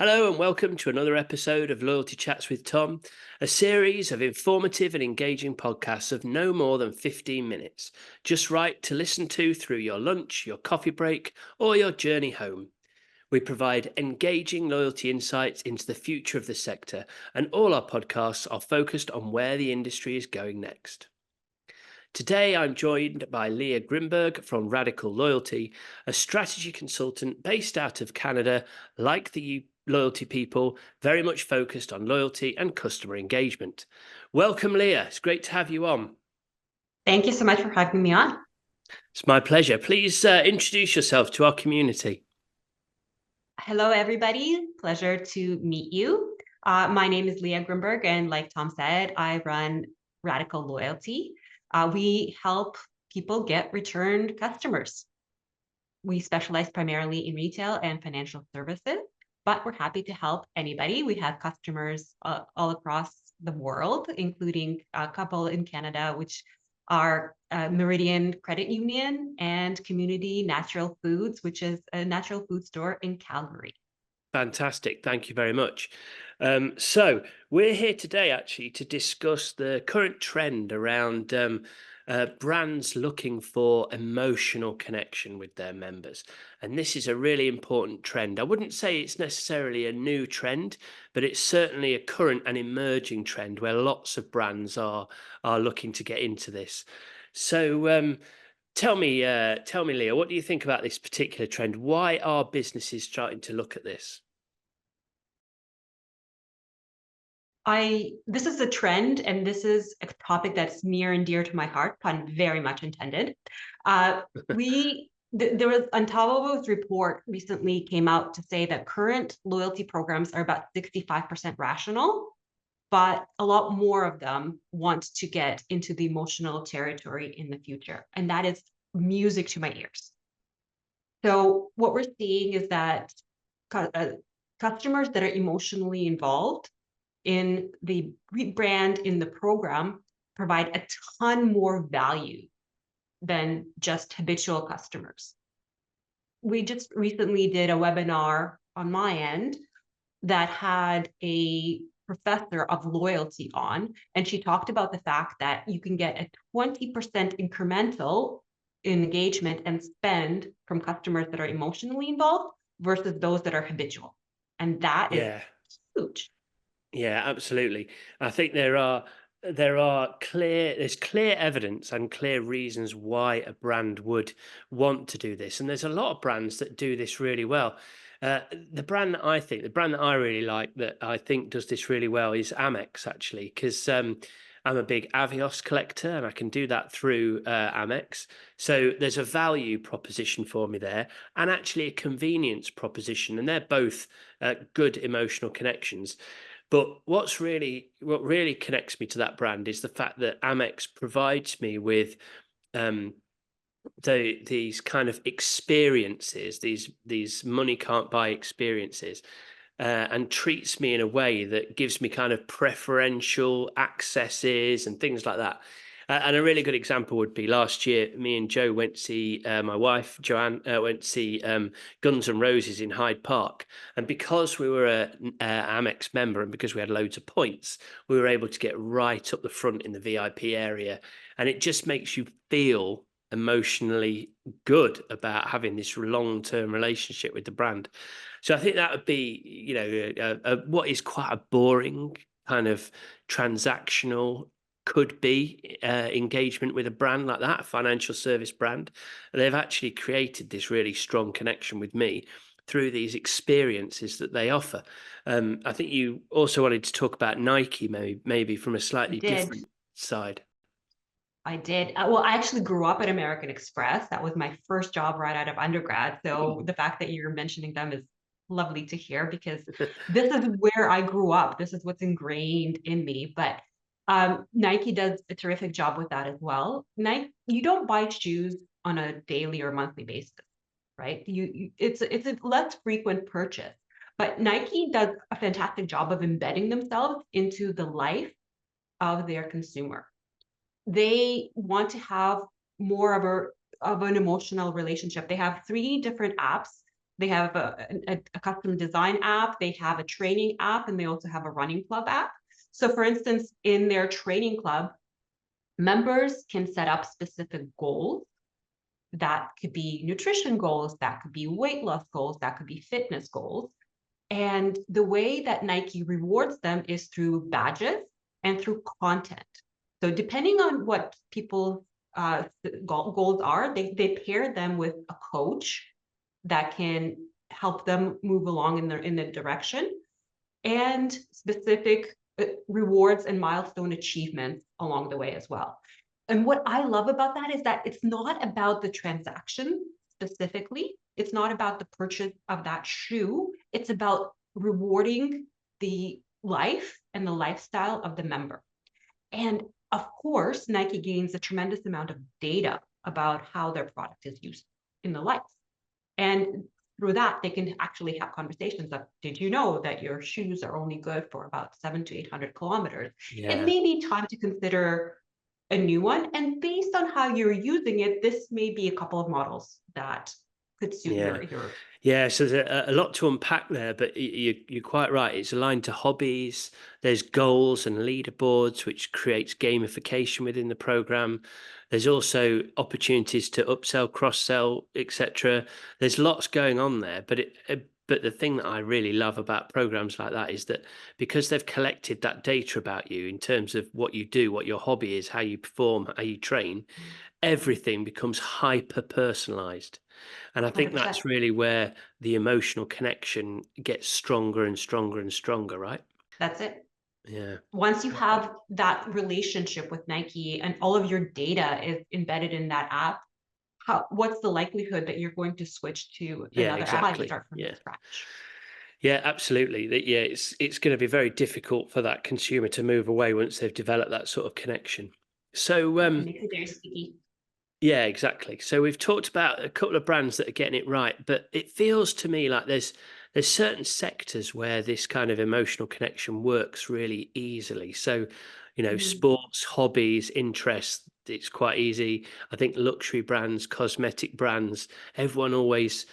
Hello and welcome to another episode of Loyalty Chats with Tom, a series of informative and engaging podcasts of no more than 15 minutes, just right to listen to through your lunch, your coffee break, or your journey home. We provide engaging loyalty insights into the future of the sector, and all our podcasts are focused on where the industry is going next. Today, I'm joined by Lia Grimberg from Radicle Loyalty, a strategy consultant based out of Canada, like the loyalty people, very much focused on loyalty and customer engagement. Welcome, Lia. It's great to have you on. Thank you so much for having me on. It's my pleasure. Please introduce yourself to our community. Hello, everybody. Pleasure to meet you. My name is Lia Grimberg, and like Tom said, I run Radicle Loyalty. We help people get returned customers. We specialize primarily in retail and financial services, but we're happy to help anybody. We have customers all across the world, including a couple in Canada, which are Meridian Credit Union and Community Natural Foods, which is a natural food store in Calgary. Fantastic. Thank you very much. So we're here today actually to discuss the current trend around brands looking for emotional connection with their members. And this is a really important trend. I wouldn't say it's necessarily a new trend, but it's certainly a current and emerging trend where lots of brands are looking to get into this. So tell me, Leah, what do you think about this particular trend? Why are businesses starting to look at this? This is a trend, and this is a topic that's near and dear to my heart, pun very much intended. There was Ontavo's report recently came out to say that current loyalty programs are about 65% rational, but a lot more of them want to get into the emotional territory in the future, and that is music to my ears. So what we're seeing is that customers that are emotionally involved in the brand in the program provide a ton more value than just habitual customers. We just recently did a webinar on my end that had a professor of loyalty on, and she talked about the fact that you can get a 20% incremental engagement and spend from customers that are emotionally involved versus those that are habitual. And that is Yeah. huge. Yeah, absolutely. I think there's clear evidence and clear reasons why a brand would want to do this, and there's a lot of brands that do this really well. The brand that I really like that I think does this really well is Amex actually, because I'm a big Avios collector and I can do that through Amex. So there's a value proposition for me there, and actually a convenience proposition, and they're both good emotional connections. But what really connects me to that brand is the fact that Amex provides me with um, these kind of experiences, these money can't buy experiences, and treats me in a way that gives me kind of preferential accesses and things like that. And a really good example would be last year, me and Joe went to see my wife, Joanne, went to see Guns N' Roses in Hyde Park. And because we were a Amex member and because we had loads of points, we were able to get right up the front in the VIP area. And it just makes you feel emotionally good about having this long-term relationship with the brand. So I think that would be, what is quite a boring kind of transactional could be engagement with a brand like that, a financial service brand. They've actually created this really strong connection with me through these experiences that they offer. I think you also wanted to talk about Nike, maybe from a I slightly did. different side. I did. Well, I actually grew up at American Express. That was my first job right out of undergrad. So the fact that you're mentioning them is lovely to hear because this is where I grew up. This is what's ingrained in me. But Nike does a terrific job with that as well. Nike, you don't buy shoes on a daily or monthly basis, right? It's a less frequent purchase. But Nike does a fantastic job of embedding themselves into the life of their consumer. They want to have more of an emotional relationship. They have 3 different apps They have a custom design app, they have a training app, and they also have a running club app. So for instance, in their training club, members can set up specific goals. That could be nutrition goals, that could be weight loss goals, that could be fitness goals. And the way that Nike rewards them is through badges and through content. So depending on what people's goals are, they pair them with a coach that can help them move along in the direction, and specific rewards and milestone achievements along the way as well. And what I love about that is that it's not about the transaction specifically. It's not about the purchase of that shoe. It's about rewarding the life and the lifestyle of the member. And of course, Nike gains a tremendous amount of data about how their product is used in the life. And through that, they can actually have conversations of, did you know that your shoes are only good for about 700 to 800 kilometers? It Yeah. may be time to consider a new one. And based on how you're using it, this may be a couple of models that could suit Yeah. your Yeah, so there's a lot to unpack there, but you're quite right. It's aligned to hobbies. There's goals and leaderboards, which creates gamification within the program. There's also opportunities to upsell, cross-sell, etc. There's lots going on there, but the thing that I really love about programs like that is that because they've collected that data about you in terms of what you do, what your hobby is, how you perform, how you train, everything becomes hyper personalized. And I think 100%. that's really where the emotional connection gets stronger and stronger and stronger, right? That's it. Yeah. Once you have that relationship with Nike and all of your data is embedded in that app, what's the likelihood that you're going to switch to Yeah, another app and exactly. start from Yeah. scratch? Yeah, absolutely. Yeah, it's going to be very difficult for that consumer to move away once they've developed that sort of connection. So, It makes it very sticky. yeah, exactly. So we've talked about a couple of brands that are getting it right, but it feels to me like there's certain sectors where this kind of emotional connection works really easily. So, Mhm. sports, hobbies, interests, it's quite easy. I think luxury brands, cosmetic brands, everyone always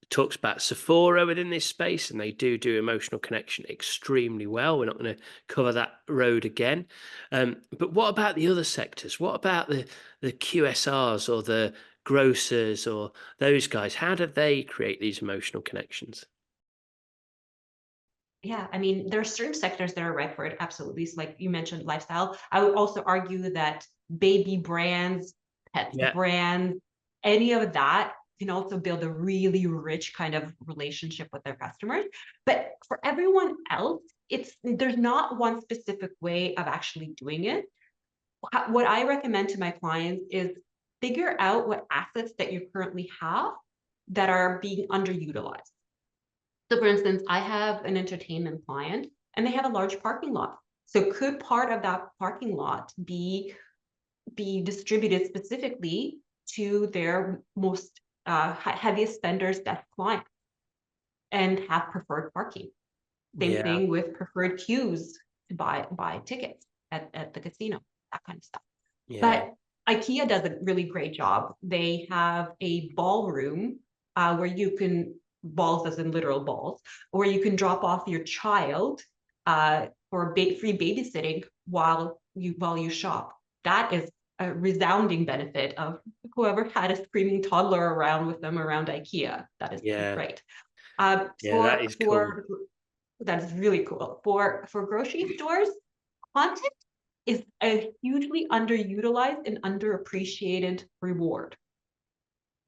talks about Sephora within this space, and they do emotional connection extremely well. We're not going to cover that road again. But what about the other sectors? What about the QSRs or the grocers or those guys? How do they create these emotional connections? Yeah, I mean, there are certain sectors that are ripe for it, absolutely. So like you mentioned lifestyle. I would also argue that baby brands, pet Yeah, brands, any of that can also build a really rich kind of relationship with their customers. But for everyone else, there's not one specific way of actually doing it. What I recommend to my clients is figure out what assets that you currently have that are being underutilized. So for instance, I have an entertainment client and they have a large parking lot. So could part of that parking lot be distributed specifically to their most heaviest spenders, best clients, and have preferred parking? Same yeah, thing with preferred queues to buy tickets at the casino, that kind of stuff. yeah, But IKEA does a really great job. They have a ballroom where you can, balls as in literal balls, where you can drop off your child for free babysitting while you shop. That is a resounding benefit of whoever had a screaming toddler around with them around IKEA. That is yeah, great. yeah. That For is cool. for that is really cool. For grocery stores, content is a hugely underutilized and underappreciated reward.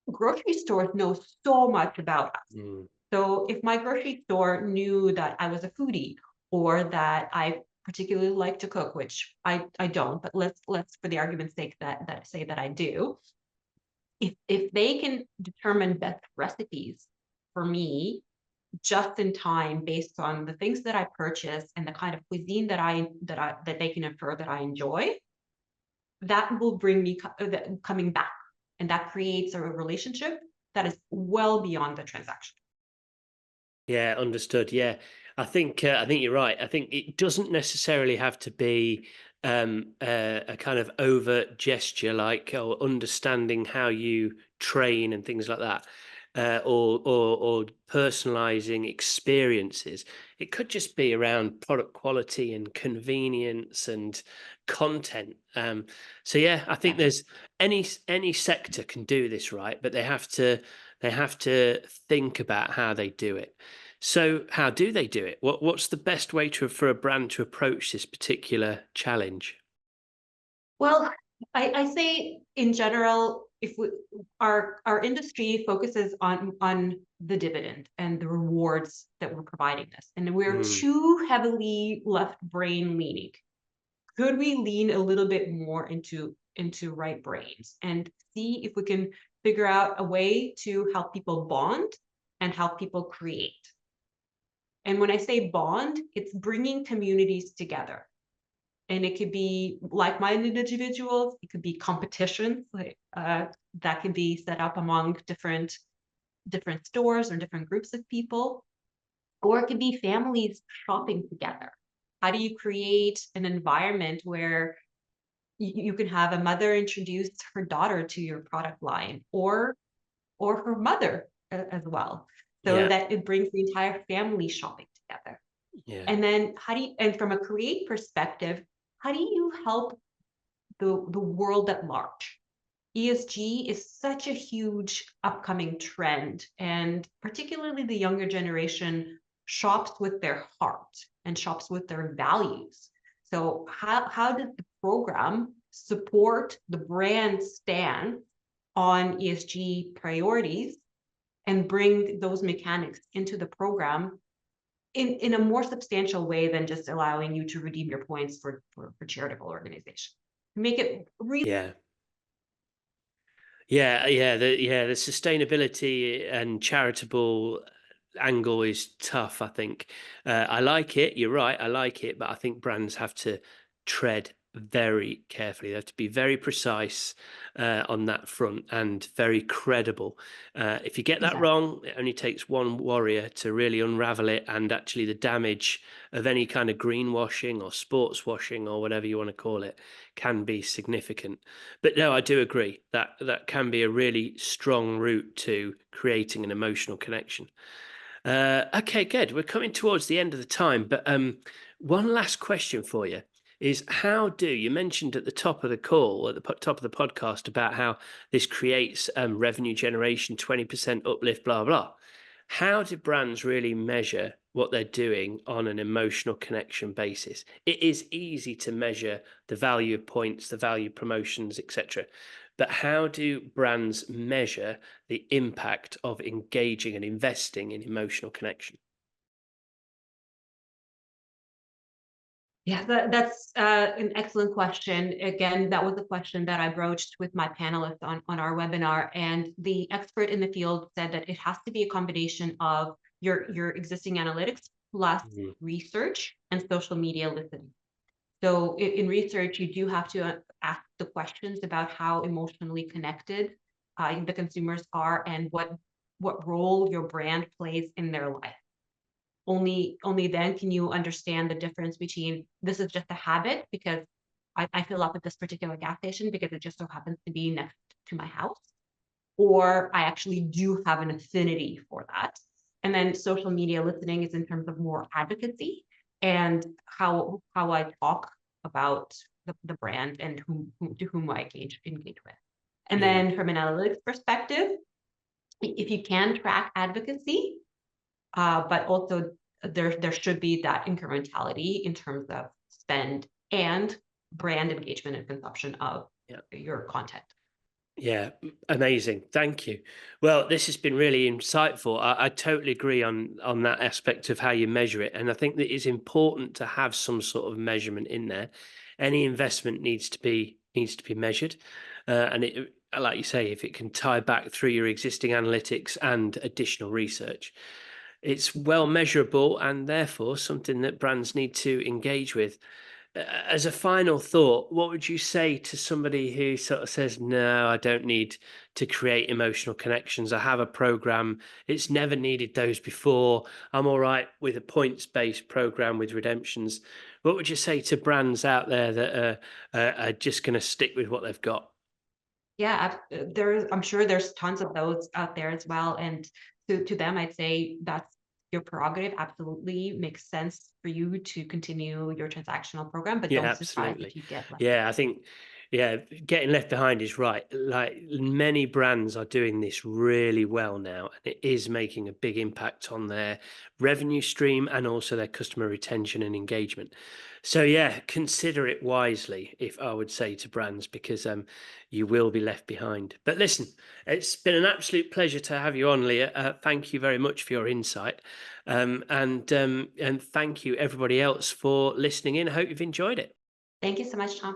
Grocery stores know so much about us. Mm, So if my grocery store knew that I was a foodie or that I particularly like to cook, which I don't, but let's for the argument's sake that say that I do, if they can determine best recipes for me just in time based on the things that I purchase and the kind of cuisine that they can infer that I enjoy, that will bring me coming back, and that creates a relationship that is well beyond the transaction. yeah, understood. Yeah, I think you're right. I think it doesn't necessarily have to be a kind of overt gesture like, oh, understanding how you train and things like that. or personalizing experiences. It could just be around product quality and convenience and content. So yeah, I think Yeah. there's any sector can do this, right? But they have to think about how they do it. So how do they do it? What's the best way for a brand to approach this particular challenge? Well, I say in general, if we, our industry focuses on the dividend and the rewards that we're providing this, and we're Mm, too heavily left brain leaning. Could we lean a little bit more into right brains and see if we can figure out a way to help people bond and help people create? And when I say bond, it's bringing communities together. And it could be like-minded individuals, it could be competitions like that can be set up among different stores or different groups of people, or it could be families shopping together. How do you create an environment where you can have a mother introduce her daughter to your product line, or her mother as well, so yeah, that it brings the entire family shopping together? yeah, And then and from a create perspective, how do you help the world at large? ESG is such a huge upcoming trend, and particularly the younger generation shops with their heart and shops with their values. So how does the program support the brand stand on ESG priorities and bring those mechanics into the program in a more substantial way than just allowing you to redeem your points for charitable organization? Make it really. yeah. Yeah, the sustainability and charitable angle is tough, I think. I like it, you're right, I like it, but I think brands have to tread very carefully. They have to be very precise on that front and very credible. If you get that Exactly. wrong, it only takes one warrior to really unravel it, and actually the damage of any kind of greenwashing or sports washing or whatever you want to call it can be significant. But no, I do agree that that can be a really strong route to creating an emotional connection. Okay, good. We're coming towards the end of the time, but one last question for you is how do you mentioned at the top of the call, at the top of the podcast, about how this creates revenue generation, 20% uplift, blah, blah. How do brands really measure what they're doing on an emotional connection basis? It is easy to measure the value of points, the value of promotions, etc. But how do brands measure the impact of engaging and investing in emotional connection? Yeah, that's an excellent question. Again, that was a question that I broached with my panelists on our webinar, and the expert in the field said that it has to be a combination of your existing analytics plus Mm, research and social media listening. So in research, you do have to ask the questions about how emotionally connected the consumers are and what role your brand plays in their life. Only then can you understand the difference between this is just a habit because I fill up at this particular gas station because it just so happens to be next to my house, or I actually do have an affinity for that. And then social media listening is in terms of more advocacy and how I talk about the brand and to whom I engage with. And yeah. then from an analytics perspective, if you can track advocacy, but also there should be that incrementality in terms of spend and brand engagement and consumption of Yeah. your content. Yeah, amazing. Thank you. Well, this has been really insightful. I totally agree on that aspect of how you measure it, and I think that it's important to have some sort of measurement in there. Any investment needs to be measured, and like you say, if it can tie back through your existing analytics and additional research, it's well measurable and therefore something that brands need to engage with. As a final thought, what would you say to somebody who sort of says, "No, I don't need to create emotional connections. I have a program. It's never needed those before. I'm all right with a points-based program with redemptions." What would you say to brands out there that are just going to stick with what they've got? Yeah, I'm sure there's tons of those out there as well, and to them, I'd say that's your prerogative. Absolutely makes sense for you to continue your transactional program, but Yeah, don't surprise if absolutely. you get left Yeah, I behind. think, yeah, getting left behind is right. Like many brands are doing this really well now, and it is making a big impact on their revenue stream and also their customer retention and engagement. So yeah, consider it wisely, if I would say to brands, because you will be left behind. But listen, it's been an absolute pleasure to have you on, Leah. Thank you very much for your insight, and thank you everybody else for listening in. I hope you've enjoyed it. Thank you so much, Tom.